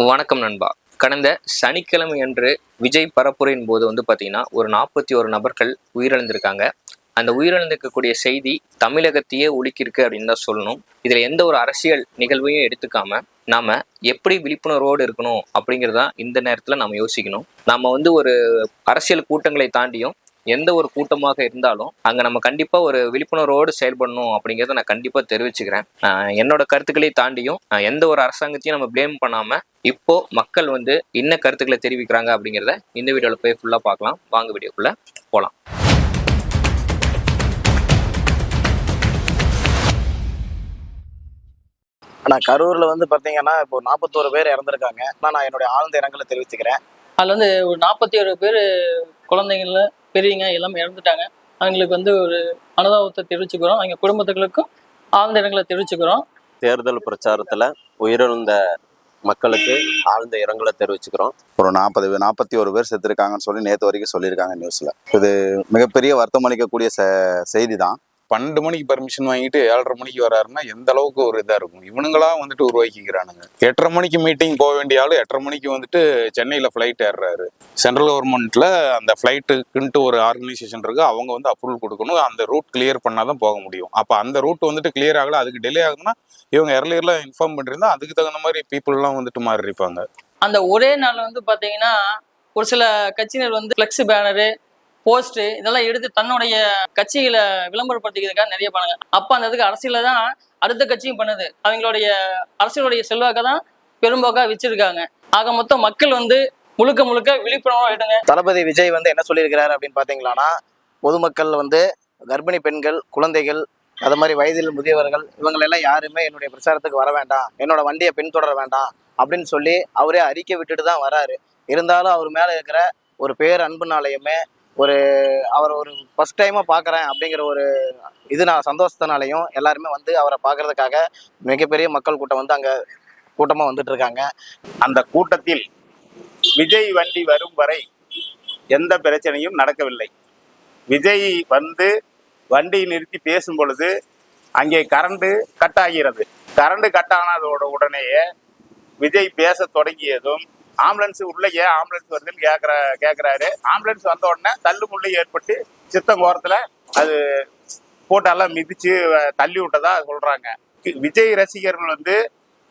வணக்கம் நண்பா. கடந்த சனிக்கிழமை அன்று விஜய் பரப்புரையின் போது பார்த்தீங்கன்னா ஒரு 41 நபர்கள் உயிரிழந்திருக்காங்க. அந்த உயிரிழந்திருக்கக்கூடிய செய்தி தமிழகத்தையே உலுக்கியிருக்கு அப்படின்னு தான் சொல்லணும். இதுல எந்த ஒரு அரசியல் நிகழ்வையும் எடுத்துக்காம நாம எப்படி விழிப்புணர்வோடு இருக்கணும் அப்படிங்கிறதா இந்த நேரத்துல நாம யோசிக்கணும். நாம ஒரு அரசியல் கூட்டங்களை தாண்டியும் எந்த ஒரு கூட்டமாக இருந்தாலும் அங்க நம்ம கண்டிப்பா ஒரு விழிப்புணர்வோடு செயல்படணும் அப்படிங்கிறத நான் கண்டிப்பா தெரிவிச்சுக்கிறேன். என்னோட கருத்துக்களை தாண்டியும் எந்த ஒரு அரசாங்கத்தையும் நம்ம பிளேம் பண்ணாம இப்போ மக்கள் என்ன கருத்துக்களை தெரிவிக்கிறாங்க அப்படிங்கிறத இந்த வீடியோல போய் ஃபுல்லா பார்க்கலாம். வாங்க வீடியோக்குள்ள போலாம். ஆனா கரூர்ல பாத்தீங்கன்னா இப்போ 41 பேர் இறந்திருக்காங்க. நான் என்னுடைய ஆழ்ந்த இரங்கலை தெரிவிச்சுக்கிறேன். அதுல ஒரு 41 பேர் குழந்தைங்கள பெரியவங்க எல்லாமே இறந்துட்டாங்க. அவங்களுக்கு ஒரு அனுதாபத்தை தெரிவிச்சுக்கிறோம். அவங்க குடும்பத்துகளுக்கும் ஆழ்ந்த இரங்கலை தெரிவிச்சுக்கிறோம். தேர்தல் பிரச்சாரத்துல உயிரிழந்த மக்களுக்கு ஆழ்ந்த இரங்கலை தெரிவிச்சுக்கிறோம். ஒரு 41 பேர் செத்துருக்காங்கன்னு சொல்லி நேற்று வரைக்கும் சொல்லியிருக்காங்க நியூஸ்ல. இது மிகப்பெரிய வருத்தம் அளிக்கக்கூடிய செய்தி தான். 12 மணிக்கு பர்மிஷன் வாங்கிட்டு 7:30 மணிக்கு வராருன்னா எந்த அளவுக்கு ஒரு இதா இருக்கும். இவனுங்களா உருவாக்கிக்கிறானுங்க. 8:30 மணிக்கு மீட்டிங் போக வேண்டிய ஆளு 8:30 மணிக்கு சென்னையில ஃபிளைட் ஏறுறாரு. சென்ட்ரல் கவர்மெண்ட்ல அந்த ஃபிளைட்டுக்குன்ட்டு ஒரு ஆர்கனைசேஷன் இருக்கு. அவங்க அப்ரூவல் கொடுக்கணும். அந்த ரூட் கிளியர் பண்ணாதான் போக முடியும். அப்ப அந்த ரூட் கிளியர் ஆகல, அதுக்கு டிலே ஆகுதுன்னா இவங்க எர்லியர்ல இன்ஃபார்ம் பண்ணிருந்தா அதுக்கு தகுந்த மாதிரி பீப்புள் எல்லாம் மாறி இருப்பாங்க. அந்த ஒரே நாள் பாத்தீங்கன்னா ஒரு சில கட்சியினர் ஃபிளெக்ஸ் பேனரு, போஸ்ட் இதெல்லாம் எடுத்து தன்னுடைய கட்சிகளை விளம்பரப்படுத்திக்கிறதுக்காக நிறைய பண்ணாங்க. அப்ப அந்த இதுக்கு அரசியல தான் அடுத்த கட்சியும் பண்ணுது. அவங்களுடைய அரசியலுடைய செல்வாக்க தான் பெரும்போக்கா வச்சிருக்காங்க. ஆக மொத்தம் மக்கள் முழுக்க முழுக்க விழிப்புணர்வு ஆயிடுங்க. தளபதி விஜய் என்ன சொல்லியிருக்கிறாரு அப்படின்னு பாத்தீங்கன்னா, பொதுமக்கள் கர்ப்பிணி பெண்கள், குழந்தைகள், அது மாதிரி வயதில் முதியவர்கள் இவங்களெல்லாம் யாருமே என்னுடைய பிரச்சாரத்துக்கு வர வேண்டாம், என்னோட வண்டியை பின்தொடர வேண்டாம் அப்படின்னு சொல்லி அவரே அறிக்கை விட்டுட்டு தான் வராரு. இருந்தாலும் அவர் மேல இருக்கிற ஒரு பேர் அன்புனாலையுமே அவர் ஒரு ஃபர்ஸ்ட் டைமா பார்க்குறேன் அப்படிங்கிற ஒரு நான் சந்தோஷத்தினாலையும் எல்லாருமே அவரை பார்க்கறதுக்காக மிகப்பெரிய மக்கள் கூட்டம் அங்கே கூட்டமாக வந்துட்டு இருக்காங்க. அந்த கூட்டத்தில் விஜய் வண்டி வரும் வரை எந்த பிரச்சனையும் நடக்கவில்லை. விஜய் வண்டி நிறுத்தி பேசும் பொழுது அங்கே கரண்ட் கட் ஆகிறது. கரண்ட் கட் ஆனதோட உடனேயே விஜய் பேச தொடங்கியதும் ஆம்புலன்ஸ் உள்ள ஏன் ஆம்புலன்ஸ் வருதுன்னு கேட்குறாரு. ஆம்புலன்ஸ் வந்த உடனே தள்ளுமுள்ளு ஏற்பட்டு சித்தங்கோரத்தில் அது போட்டெல்லாம் மிதிச்சு தள்ளி விட்டதா சொல்றாங்க. விஜய் ரசிகர்கள்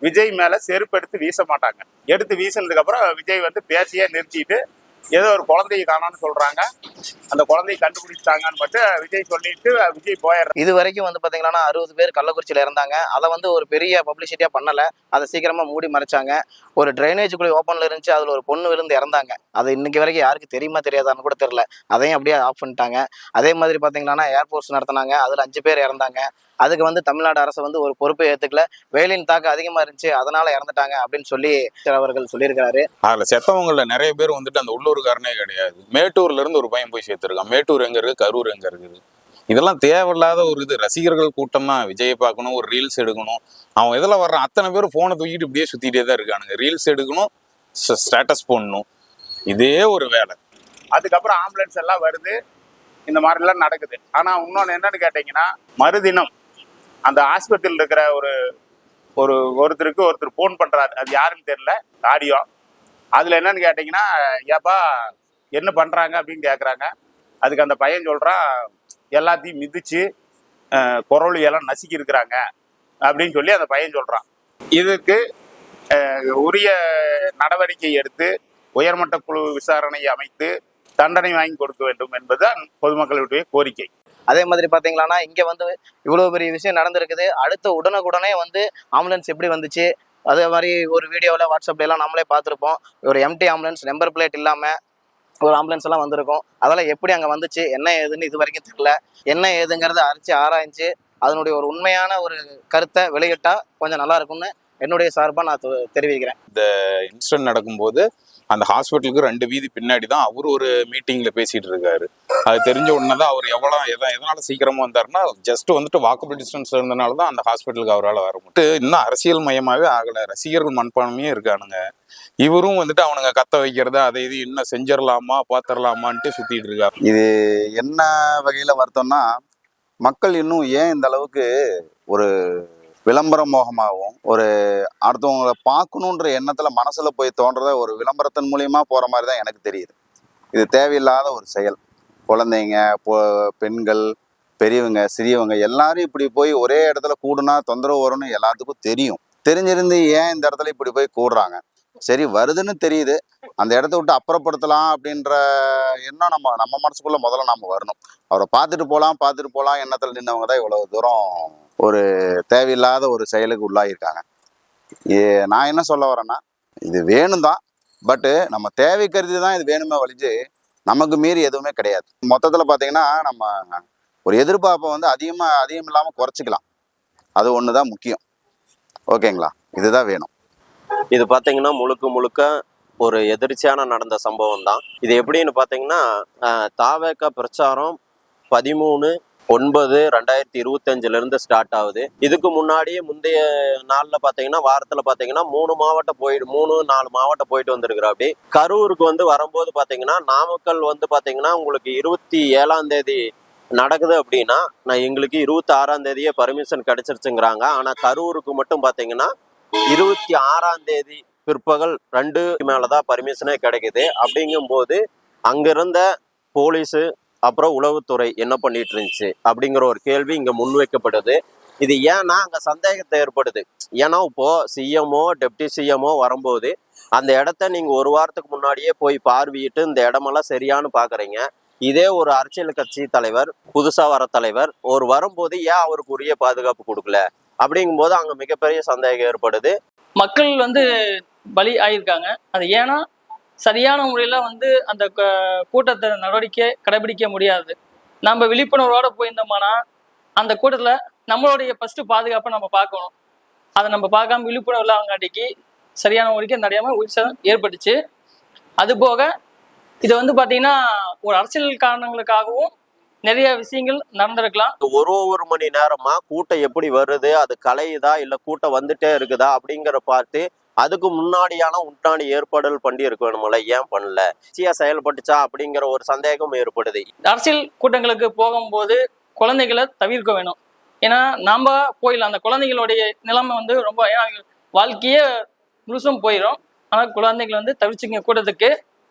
விஜய் மேல செருப்பு எடுத்து வீச மாட்டாங்க. எடுத்து வீசினதுக்கு அப்புறம் விஜய் பேசியே நிறுத்திட்டு ஏதோ ஒரு குழந்தையை காணான்னு சொல்றாங்க. அந்த குழந்தையை கண்டுபிடிச்சிட்டாங்கன்னு மட்டும் விஜய் சொல்லிட்டு விஜய் போயிடுறாரு. இது வரைக்கும் பாத்தீங்கன்னா 60 பேர் கள்ளக்குறிச்சியில இறந்தாங்க. அதை ஒரு பெரிய பப்ளிசிட்டியா பண்ணல. அதை சீக்கிரமா மூடி மறைச்சாங்க. ஒரு டிரைனேஜ் குழி ஓப்பன்ல இருந்துச்சு, அதுல ஒரு பொண்ணு விழுந்து இறந்தாங்க. அது இன்னைக்கு வரைக்கும் யாருக்கு தெரியுமா தெரியாதான்னு கூட தெரியல. அதையும் அப்படியே ஆஃப் பண்ணிட்டாங்க. அதே மாதிரி பாத்தீங்கன்னா ஏர்போர்ட்ஸ் நடத்தினாங்க, அதுல 5 பேர் இறந்தாங்க. அதுக்கு தமிழ்நாடு அரசு ஒரு பொறுப்பை ஏத்துக்கல. வெயிலின் தாக்கம் அதிகமா இருந்துச்சு, அதனால இறந்துட்டாங்க அப்படின்னு சொல்லி அவர்கள் சொல்லியிருக்கிறாரு. அதுல செத்தவங்கள நிறைய பேர் அந்த உள்ளூர்காரனே கிடையாது. மேட்டூர்ல இருந்து ஒரு பையன் போய் சேர்த்திருக்கான். மேட்டூர் எங்க இருக்கு, கரூர் எங்க இருக்குது? இதெல்லாம் தேவையில்லாத ஒரு ரசிகர்கள் கூட்டம் தான். விஜயை பார்க்கணும், ஒரு ரீல்ஸ் எடுக்கணும். அவன் இதெல்லாம் வர்றான். அத்தனை பேர் போனை தூக்கிட்டு இப்படியே சுத்திட்டே தான் இருக்கானுங்க. ரீல்ஸ் எடுக்கணும், ஸ்டேட்டஸ் போடணும், இதே ஒரு வேலை. அதுக்கப்புறம் ஆம்புலன்ஸ் எல்லாம் வருது, இந்த மாதிரிலாம் நடக்குது. ஆனா இன்னொன்னு என்னன்னு கேட்டீங்கன்னா, மறுதினம் அந்த ஆஸ்பத்திரியில் இருக்கிற ஒருத்தர் போன் பண்றாரு. அது யாருன்னு தெரியல, ஆடியோ. அதுல என்னன்னு கேட்டீங்கன்னா, ஏப்பா என்ன பண்றாங்க அப்படின்னு கேக்குறாங்க. அதுக்கு அந்த பையன் சொல்றான், எல்லாத்தையும் மிதிச்சு குரல் எல்லாம் நசுக்கி இருக்கிறாங்க அப்படின்னு சொல்லி அந்த பையன் சொல்றான். இதுக்கு உரிய நடவடிக்கை எடுத்து உயர்மட்ட குழு விசாரணையை அமைத்து தண்டனை வாங்கி கொடுக்க வேண்டும் என்பதுதான் பொதுமக்களுடைய கோரிக்கை. அதே மாதிரி பாத்தீங்கன்னா இங்க இவ்வளவு பெரிய விஷயம் நடந்திருக்குது. அடுத்த உடனுக்குடனே ஆம்புலன்ஸ் எப்படி வந்துச்சு, அதே மாதிரி ஒரு வீடியோவில் வாட்ஸ்அப்ல எல்லாம் நம்மளே பார்த்துருப்போம். ஒரு எம்டி ஆம்புலன்ஸ், நம்பர் பிளேட் இல்லாம ஒரு ஆம்புலன்ஸ் எல்லாம் வந்திருக்கும். அதெல்லாம் எப்படி அங்கே வந்துச்சு, என்ன ஏதுன்னு இது வரைக்கும் தெரியல. என்ன ஏதுங்கிறத ஆராய்ஞ்சு அதனுடைய ஒரு உண்மையான ஒரு கருத்தை வெளியிட்டா கொஞ்சம் நல்லா இருக்கும்னு என்னுடைய சார்பாக நான் தெரிவிக்கிறேன். இந்த இன்சிடென்ட் நடக்கும்போது அந்த ஹாஸ்பிட்டலுக்கு 2 வீதி பின்னாடி தான் அவர் ஒரு மீட்டிங்ல பேசிட்டு இருக்காரு. அது தெரிஞ்ச உடனே தான் அவர் எதனால சீக்கிரமா வந்தாருன்னா, ஜஸ்ட் வாக்கபிள் டிஸ்டன்ஸ்ல இருந்தனால தான் அந்த ஹாஸ்பிட்டலுக்கு அவரால் வர முடியும். இன்னும் அரசியல் மயமாவே ஆகல, ரசிகர்கள் மண்பான்மையே இருக்கானுங்க. இவரும் அவனுங்க கத்த வைக்கிறத அதை இது இன்னும் செஞ்சிடலாமா பாத்திரலாமான்ட்டு சுத்திட்டு இருக்காரு. இது என்ன வகையில வருத்தம்னா, மக்கள் இன்னும் ஏன் இந்த அளவுக்கு ஒரு விளம்பர மோகமாகவும் ஒரு அடுத்தவங்களை பார்க்கணுன்ற எண்ணத்துல மனசுல போய் தோன்றத ஒரு விளம்பரத்தின் மூலியமா போற மாதிரி தான் எனக்கு தெரியுது. இது தேவையில்லாத ஒரு செயல். குழந்தைங்க, பெண்கள், பெரியவங்க, சிறியவங்க எல்லாரும் இப்படி போய் ஒரே இடத்துல கூடுனா தொந்தரவு வரும்னு எல்லாத்துக்கும் தெரியும். தெரிஞ்சிருந்து ஏன் இந்த இடத்துல இப்படி போய் கூடுறாங்க? சரி, வருதுன்னு தெரியுது, அந்த இடத்த விட்டு அப்புறப்படுத்தலாம் அப்படின்ற எண்ணம் நம்ம மனசுக்குள்ள முதல்ல நாம வரணும். அவரை பார்த்துட்டு போகலாம் எண்ணத்துல நின்னவங்க தான் இவ்வளவு தூரம் ஒரு தேவையில்லாத ஒரு செயலுக்கு உள்ளாகியிருக்காங்க. நான் என்ன சொல்ல வரேன்னா, இது வேணும் தான், பட்டு நம்ம தேவை கருதி தான் இது வேணுமே வலிஞ்சு நமக்கு மீறி எதுவுமே கிடையாது. மொத்தத்தில் பார்த்தீங்கன்னா நம்ம ஒரு எதிர்பார்ப்பை வந்து அதிகம் இல்லாமல் குறைச்சிக்கலாம். அது ஒன்று தான் முக்கியம். ஓகேங்களா? இதுதான் வேணும். இது பார்த்தீங்கன்னா முழுக்க ஒரு எதிர்ச்சியான நடந்த சம்பவம் தான். இது எப்படின்னு பார்த்தீங்கன்னா, தாவேக பிரச்சாரம் 13/9/2025 ஸ்டார்ட் ஆகுது. இதுக்கு முன்னாடியே முந்தைய நாளில் பார்த்தீங்கன்னா, வாரத்தில் பார்த்தீங்கன்னா 3-4 மாவட்டம் போயிட்டு வந்திருக்கிறோம். அப்படி கரூருக்கு வந்து வரும்போது பார்த்தீங்கன்னா, நாமக்கல் வந்து பார்த்தீங்கன்னா உங்களுக்கு 27ஆம் தேதி நடக்குது அப்படின்னா, எங்களுக்கு 26ஆம் தேதியே பர்மிஷன் கிடைச்சிருச்சுங்கிறாங்க. ஆனால் கரூருக்கு மட்டும் பார்த்தீங்கன்னா 26ஆம் தேதி பிற்பகல் 2 மேலதான் பர்மிஷனே கிடைக்குது. அப்படிங்கும்போது அங்கிருந்த போலீஸு அப்புறம் உளவுத்துறை என்ன பண்ணிட்டு இருந்துச்சு அப்படிங்கிற ஒரு கேள்வி இங்க முன்வைக்கப்படுது. இது ஏன்னா அங்க சந்தேகத்தை ஏற்படுது. ஏன்னா இப்போ சிஎம்ஓ டெப்டி சிஎம்ஓ வரும்போது அந்த இடத்த நீங்க ஒரு வாரத்துக்கு முன்னாடியே போய் பார்வையிட்டு இந்த இடமெல்லாம் சரியானு பாக்குறீங்க. இதே ஒரு அரசியல் கட்சி தலைவர், புதுசா வர தலைவர் ஒரு வரும்போது ஏன் அவருக்கு உரிய பாதுகாப்பு கொடுக்கல அப்படிங்கும்போது அங்க மிகப்பெரிய சந்தேகம் ஏற்படுது. மக்கள் வந்து பலி ஆகியிருக்காங்க. அது ஏன்னா சரியான முறையில் வந்து அந்த கூட்டத்தை நடவடிக்கை கடைபிடிக்க முடியாது. நம்ம விழிப்புணர்வோடு போயிருந்தோம்னா அந்த கூட்டத்தில் நம்மளுடைய ஃபஸ்ட்டு பாதுகாப்பை நம்ம பார்க்கணும். அதை நம்ம பார்க்காம விழிப்புணர்வு இல்லாமங்காட்டிக்கு சரியான முறைக்கு நடக்காமல் உயிர் சேதம் ஏற்பட்டுச்சு. அதுபோக இது வந்து பார்த்தீங்கன்னா ஒரு அரசியல் காரணங்களுக்காகவும் நிறைய விஷயங்கள் நடந்திருக்கலாம். ஒரு மணி நேரமா கூட்டம் எப்படி வருது, அது கலையுதா இல்ல கூட்டம் வந்துட்டே இருக்குதா அப்படிங்கிற பார்த்து அதுக்கு முன்னாடி ஏற்பாடுகள் பண்ணி இருக்க வேணும்ல, ஏன் பண்ணல? செயல்பட்டுச்சா அப்படிங்கிற ஒரு சந்தேகம் ஏற்படுது. அரசியல் கூட்டங்களுக்கு போகும்போது குழந்தைகளை தவிர்க்க வேணும். ஏன்னா நாம போயிடலாம், அந்த குழந்தைகளுடைய நிலைமை வந்து ரொம்ப வாழ்க்கையே முழுசும் போயிடும். ஆனால் குழந்தைகள் வந்து தவிர்த்துங்க கூட்டத்துக்கு